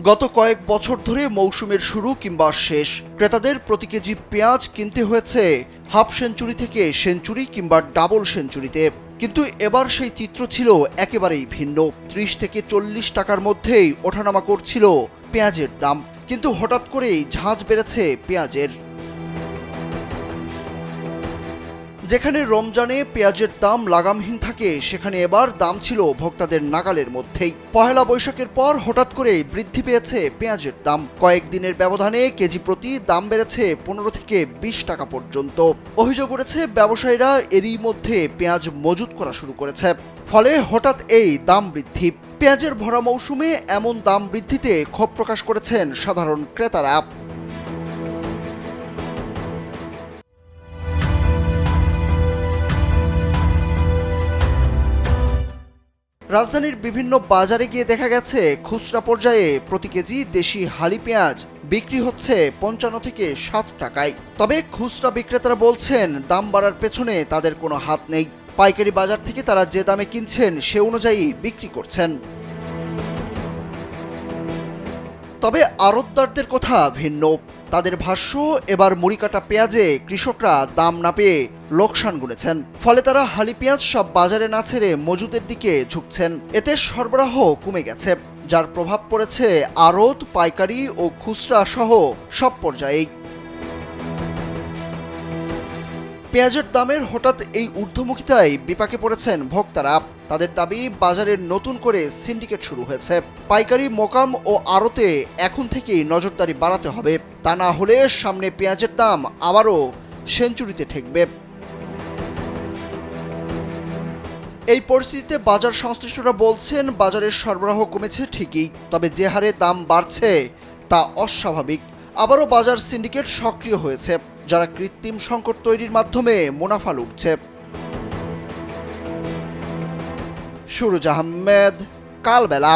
গত কয়েক বছর ধরে মৌসুমের শুরু কিংবা শেষ ক্রেতাদের প্রতি কেজি পেঁয়াজ কিনতে হয়েছে হাফ সেঞ্চুরি থেকে সেঞ্চুরি কিংবা ডাবল সেঞ্চুরিতে। কিন্তু এবার সেই চিত্র ছিল একেবারেই ভিন্ন। ৩০ থেকে ৪০ টাকার মধ্যেই ওঠানামা করছিল পেঁয়াজের দাম। কিন্তু হঠাৎ করেই ঝাঁজ বেড়েছে পেঁয়াজের। যেখানে রমজানে পেঁয়াজের দাম লাগামহীন থাকে, সেখানে এবার দাম ছিল ভোক্তাদের নাগালের মধ্যেই। পহেলা বৈশাখের পর হঠাৎ করে বৃদ্ধি পেয়েছে পেঁয়াজের দাম। কয়েকদিনের ব্যবধানে কেজি প্রতি দাম বেড়েছে ১৫ থেকে ২০ টাকা পর্যন্ত। অভিযোগ করেছে ব্যবসায়ীরা এরই মধ্যে পেঁয়াজ মজুত করা শুরু করেছে, ফলে হঠাৎ এই দাম বৃদ্ধি। পেঁয়াজের ভরা মৌসুমে এমন দাম বৃদ্ধিতে ক্ষোভ প্রকাশ করেছেন সাধারণ ক্রেতারা। রাজধানীর বিভিন্ন বাজারে গিয়ে দেখা গেছে খুচরা পর্যায়ে প্রতি কেজি দেশি হালি পেঁয়াজ বিক্রি হচ্ছে ৫৫ থেকে ৬০ টাকায়। তবে খুচরা বিক্রেতারা বলছেন দাম বাড়ার পেছনে তাদের কোনো হাত নেই। পাইকারি বাজার থেকে তারা যে দামে কিনছেন সে অনুযায়ী বিক্রি করছেন। তবে আড়তদারদের কথা ভিন্ন। তাদের ভাষ্য, এবার মুড়িকাটা পেঁয়াজে কৃষকরা দাম না পেয়ে লোকসান গুনেছেন। ফলে তারা হালি পেঁয়াজ সব বাজারে না ছেড়ে মজুতের দিকে ঝুঁকছেন। এতে সরবরাহ কমে গেছে, যার প্রভাব পড়েছে আড়ত, পাইকারি ও খুচরা সহ সব পর্যায়েই। পেঁয়াজের দামের হঠাৎ এই ঊর্ধ্বমুখিতায় বিপাকে পড়েছেন ভোক্তারা। তাদের দাবি, বাজারে নতুন করে সিন্ডিকেট শুরু হয়েছে। পাইকারি, মোকাম ও আড়তে এখন থেকেই নজরদারি বাড়াতে হবে। তা না হলে সামনে পেঁয়াজের দাম আবারও সেঞ্চুরিতে ঠেকবে। এই পরিস্থিতিতে বাজার সংশ্লিষ্টরা বলছেন, বাজারের সরবরাহ কমেছে ঠিকই, তবে যে হারে দাম বাড়ছে তা অস্বাভাবিক। আবারও বাজার সিন্ডিকেট সক্রিয় হয়েছে, যারা কৃত্রিম সংকট তৈরির মাধ্যমে মুনাফা লুটছে। সুরুজ আহমেদ, কালবেলা।